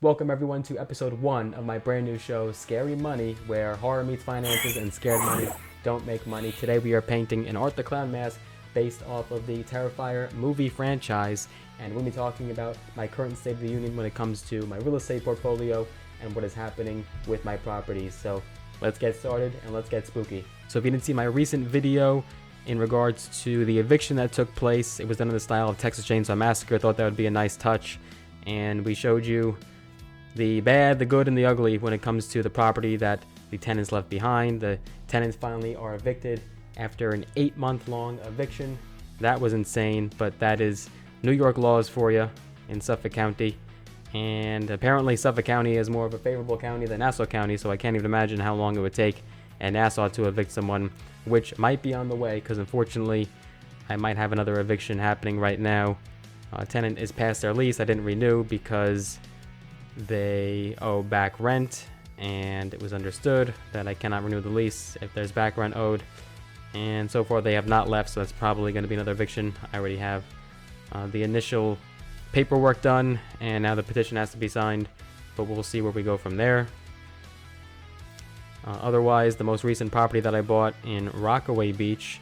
Welcome everyone to episode 1 of my brand new show, Scary Money, where horror meets finances and scared money don't make money. Today we are painting an Art the Clown mask based off of the Terrifier movie franchise, and we'll be talking about my current state of the union when it comes to my real estate portfolio and what is happening with my properties. So let's get started and let's get spooky. So if you didn't see my recent video in regards to the eviction that took place, it was done in the style of Texas Chainsaw Massacre. I thought that would be a nice touch, and we showed you the bad, the good, and the ugly when it comes to the property that the tenants left behind. The tenants finally are evicted after an 8-month-long eviction. That was insane, but that is New York laws for you in Suffolk County. And apparently Suffolk County is more of a favorable county than Nassau County, so I can't even imagine how long it would take in Nassau to evict someone, which might be on the way, because unfortunately I might have another eviction happening right now. A tenant is past their lease. I didn't renew because they owe back rent, and it was understood that I cannot renew the lease if there's back rent owed, and so far they have not left, so that's probably going to be another eviction. I already have the initial paperwork done, and now the petition has to be signed, but we'll see where we go from there. Otherwise, the most recent property that I bought in Rockaway Beach,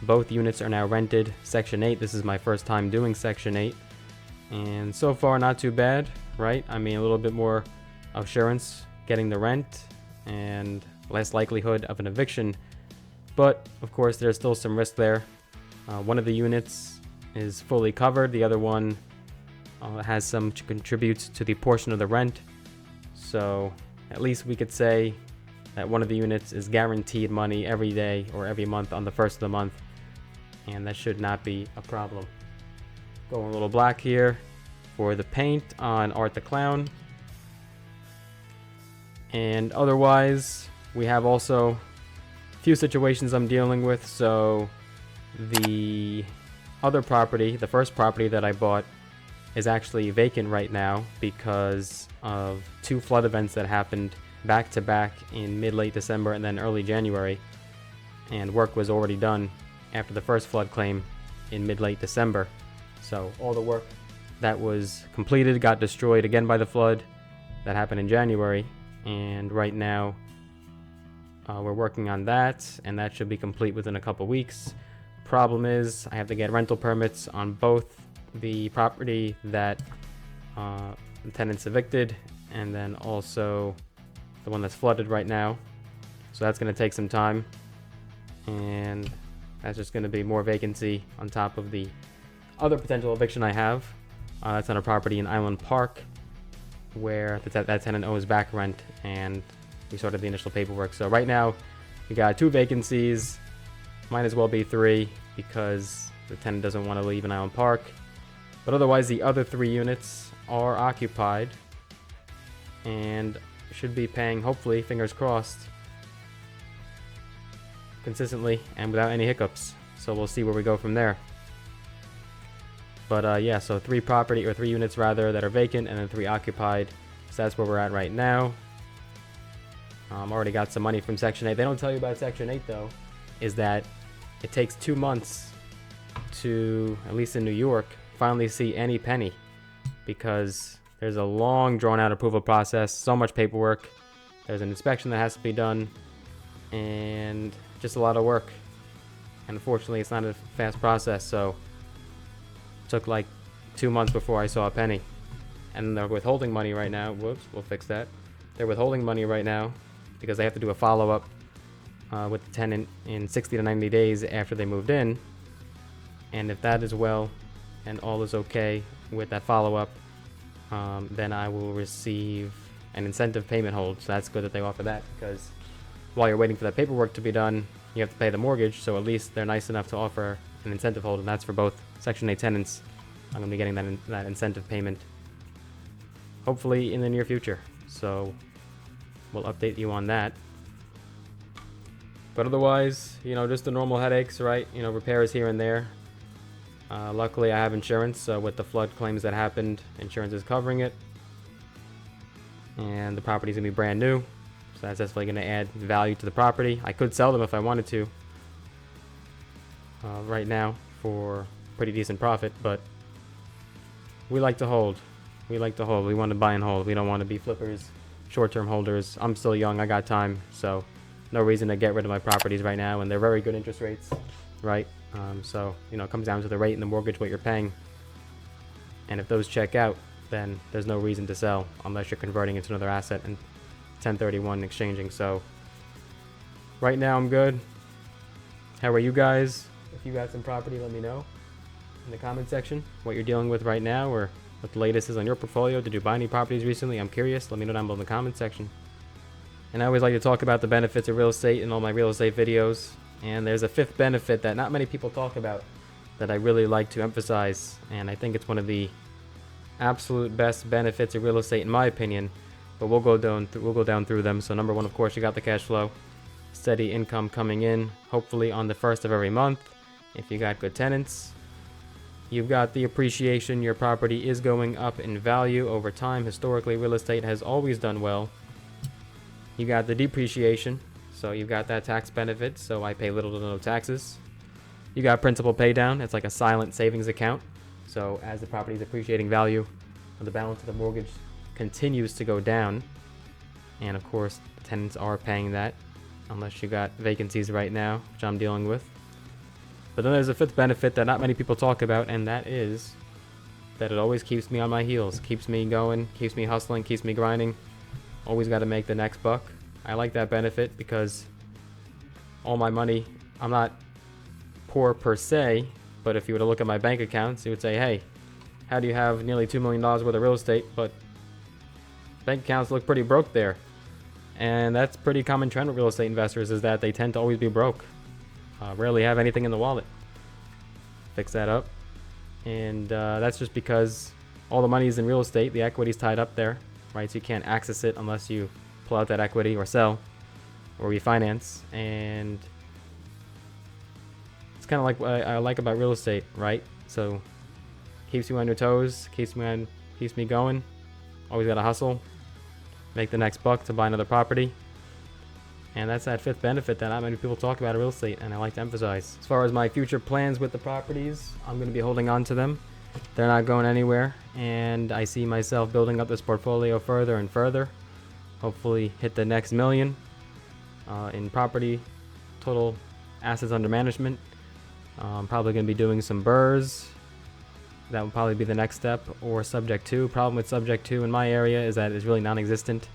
both units are now rented Section 8. This is my first time doing Section 8, and so far not too bad, right? I mean, a little bit more assurance getting the rent and less likelihood of an eviction, but of course there's still some risk there. One of the units is fully covered, the other one has some contributes to the portion of the rent, so at least we could say that one of the units is guaranteed money every day or every month on the first of the month, and that should not be a problem. Going a little black here for the paint on Art the Clown. And otherwise, we have also a few situations I'm dealing with. So the other property, the first property that I bought, is actually vacant right now because of 2 flood events that happened back to back in mid-late December and then early January. And work was already done after the first flood claim in mid-late December. So all the work that was completed got destroyed again by the flood that happened in January, and right now we're working on that, and that should be complete within a couple weeks. Problem is, I have to get rental permits on both the property that the tenants evicted and then also the one that's flooded right now, so that's going to take some time, and that's just going to be more vacancy on top of the other potential eviction I have. That's on a property in Island Park where that tenant owes back rent, and we started the initial paperwork. So right now we got 2 vacancies, might as well be 3 because the tenant doesn't want to leave in Island Park, but otherwise the other 3 units are occupied and should be paying, hopefully, fingers crossed, consistently and without any hiccups. So we'll see where we go from there. But yeah, so 3 units rather that are vacant, and then 3 occupied. So that's where we're at right now. Already got some money from Section 8. They don't tell you about Section 8 though, is that it takes 2 months to, at least in New York, finally see any penny, because there's a long drawn out approval process, so much paperwork. There's an inspection that has to be done, and just a lot of work. And unfortunately, it's not a fast process, so took like 2 months before I saw a penny. And they're withholding money right now. Whoops, we'll fix that. They're withholding money right now because they have to do a follow-up with the tenant in 60 to 90 days after they moved in. And if that is well and all is okay with that follow-up, then I will receive an incentive payment hold. So that's good that they offer that, because while you're waiting for that paperwork to be done, you have to pay the mortgage, so at least they're nice enough to offer an incentive hold, and that's for both Section 8 tenants. I'm going to be getting that incentive payment hopefully in the near future, so we'll update you on that. But otherwise, just the normal headaches, right? Repairs here and there. Luckily I have insurance, so with the flood claims that happened, insurance is covering it, and the property's going to be brand new, so that's definitely going to add value to the property. I could sell them if I wanted to right now for pretty decent profit, but we like to hold. We like to hold. We want to buy and hold. We don't want to be flippers, short-term holders. I'm still young. I got time. So no reason to get rid of my properties right now. And they're very good interest rates, right? So, you know, it comes down to the rate and the mortgage, what you're paying. And if those check out, then there's no reason to sell unless you're converting into another asset and 1031 exchanging. So right now I'm good. How are you guys? If you got some property, let me know in the comment section what you're dealing with right now or what the latest is on your portfolio. Did you buy any properties recently? I'm curious. Let me know down below in the comment section. And I always like to talk about the benefits of real estate in all my real estate videos. And there's a fifth benefit that not many people talk about that I really like to emphasize. And I think it's one of the absolute best benefits of real estate in my opinion. But we'll go down through them. So number one, of course, you got the cash flow. Steady income coming in, hopefully on the first of every month. If you got good tenants. You've got the appreciation. Your property is going up in value over time. Historically, real estate has always done well. You got the depreciation. So you've got that tax benefit. So I pay little to no taxes. You got principal pay down. It's like a silent savings account. So as the property is appreciating value, the balance of the mortgage continues to go down. And of course, the tenants are paying that. Unless you got vacancies right now, which I'm dealing with. But then there's a fifth benefit that not many people talk about, and that is that it always keeps me on my heels. Keeps me going, keeps me hustling, keeps me grinding. Always got to make the next buck. I like that benefit because all my money, I'm not poor per se, but if you were to look at my bank accounts, you would say, hey, how do you have nearly $2 million worth of real estate, but bank accounts look pretty broke there? And that's pretty common trend with real estate investors is that they tend to always be broke. Rarely have anything in the wallet. Fix that up. And that's just because all the money is in real estate. The equity's tied up there, right? So you can't access it unless you pull out that equity or sell or refinance. And it's kind of like what I like about real estate, right? So keeps you on your toes, keeps me going. Always got to hustle. Make the next buck to buy another property. And that's that fifth benefit that not many people talk about in real estate, and I like to emphasize. As far as my future plans with the properties, I'm going to be holding on to them. They're not going anywhere, and I see myself building up this portfolio further and further. Hopefully hit the next million in property total assets under management. I'm probably going to be doing some BRRRRs. That would probably be the next step, or subject to. Problem with subject to in my area is that it's really non-existent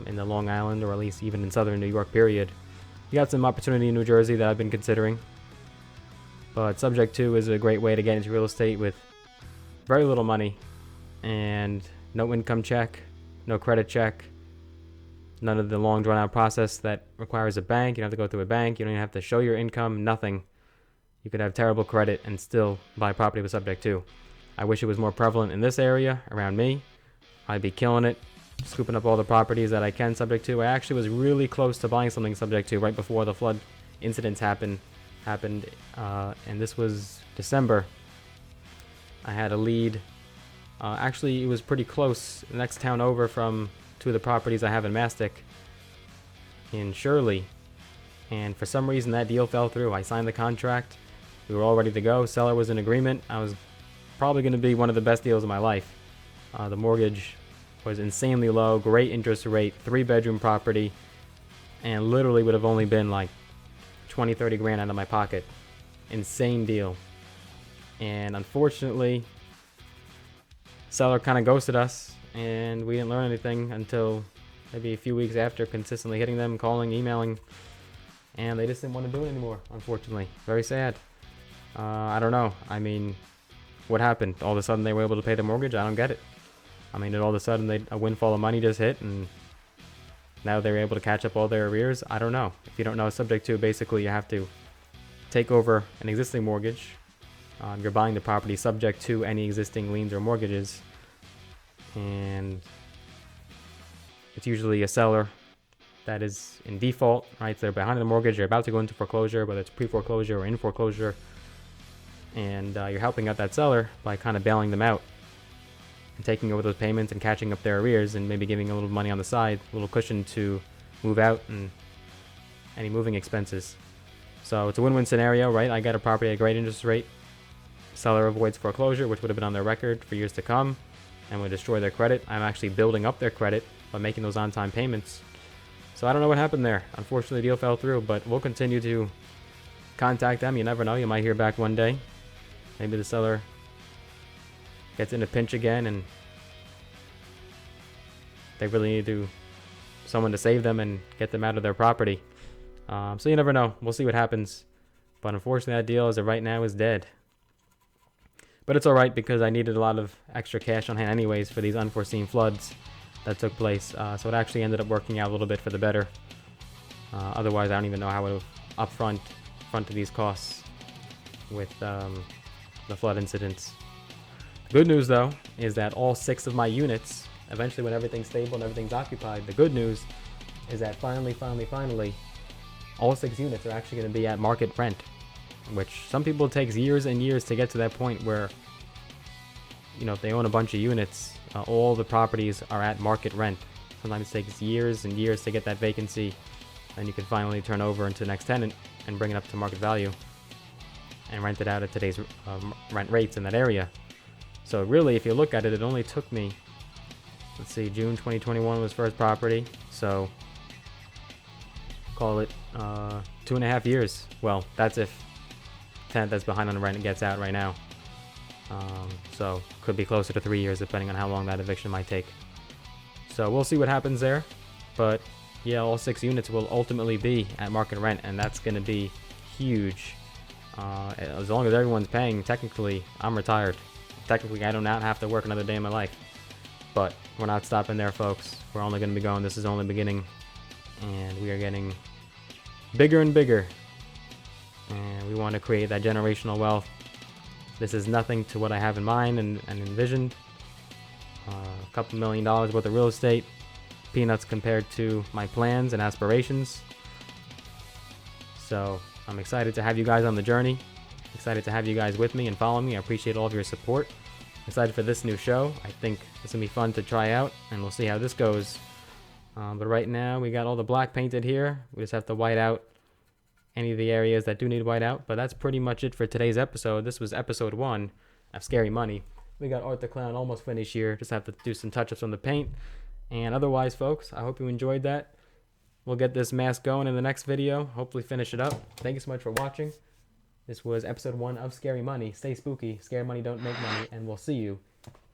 in the Long Island, or at least even in southern New York period. You got some opportunity in New Jersey that I've been considering, but subject to is a great way to get into real estate with very little money and no income check, no credit check, none of the long drawn out process that requires a bank. You don't have to go through a bank. You don't even have to show your income, nothing. You could have terrible credit and still buy property with subject to. I wish it was more prevalent in this area around me. I'd be killing it, scooping up all the properties that I can subject to. I actually was really close to buying something subject to right before the flood incidents happened, and this was December. I had a lead. Actually, it was pretty close. The next town over from two of the properties I have in Mastic, in Shirley, and for some reason that deal fell through. I signed the contract. We were all ready to go. Seller was in agreement. I was probably going to be one of the best deals of my life. The mortgage was insanely low, great interest rate, 3-bedroom property, and literally would have only been like 20-30 grand out of my pocket. Insane deal. And unfortunately, seller kind of ghosted us, and we didn't learn anything until maybe a few weeks after, consistently hitting them, calling, emailing, and they just didn't want to do it anymore, unfortunately. Very sad. I don't know. I mean, what happened? All of a sudden they were able to pay the mortgage? I don't get it. I mean, did all of a sudden a windfall of money just hit and now they're able to catch up all their arrears? I don't know. If you don't know, subject to, basically you have to take over an existing mortgage. You're buying the property subject to any existing liens or mortgages. And it's usually a seller that is in default, right? So they're behind the mortgage, they're about to go into foreclosure, whether it's pre-foreclosure or in foreclosure. And you're helping out that seller by kind of bailing them out and taking over those payments and catching up their arrears and maybe giving a little money on the side, a little cushion to move out and any moving expenses. So it's a win-win scenario, right? I got a property at a great interest rate. Seller avoids foreclosure, which would have been on their record for years to come. and would destroy their credit. I'm actually building up their credit by making those on-time payments. So I don't know what happened there. Unfortunately, the deal fell through, but we'll continue to contact them. You never know. You might hear back one day. Maybe the seller gets in a pinch again and they really need someone to save them and get them out of their property. So you never know. We'll see what happens. But unfortunately, that deal as of right now is dead. But it's alright because I needed a lot of extra cash on hand anyways for these unforeseen floods that took place. So it actually ended up working out a little bit for the better. Otherwise, I don't even know how I would have fronted these costs with the flood incidents. The good news, though, is that all 6 of my units, eventually when everything's stable and everything's occupied, the good news is that finally, all 6 units are actually going to be at market rent. Which some people it takes years and years to get to that point where, you know, if they own a bunch of units, all the properties are at market rent. Sometimes it takes years and years to get that vacancy, and you can finally turn over into the next tenant and bring it up to market value and rent it out at today's rent rates in that area. So really, if you look at it, it only took me, let's see, June 2021 was first property, so call it 2.5 years. Well, that's if tenant that's behind on the rent gets out right now. So could be closer to 3 years depending on how long that eviction might take. So we'll see what happens there. But yeah, all 6 units will ultimately be at market rent, and that's going to be huge. As long as everyone's paying, technically, I'm retired. Technically, I do not have to work another day in my life. But we're not stopping there, folks. We're only going to be going. This is only the beginning. And we are getting bigger and bigger. And we want to create that generational wealth. This is nothing to what I have in mind and envisioned. A couple $1 million worth of real estate. Peanuts compared to my plans and aspirations. So I'm excited to have you guys on the journey. Excited to have you guys with me and follow me. I appreciate all of your support. Excited for this new show. I think it's going to be fun to try out, and we'll see how this goes. But right now, we got all the black painted here. We just have to white out any of the areas that do need white out. But that's pretty much it for today's episode. This was episode 1 of Scary Money. We got Art the Clown almost finished here. Just have to do some touch-ups on the paint. And otherwise, folks, I hope you enjoyed that. We'll get this mask going in the next video. Hopefully finish it up. Thank you so much for watching. This was episode 1 of Scary Money. Stay spooky. Scary money don't make money. And we'll see you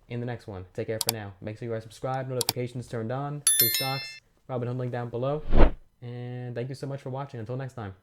in the next one. Take care for now. Make sure you are subscribed, notifications turned on, free stocks, Robinhood link down below. And thank you so much for watching. Until next time.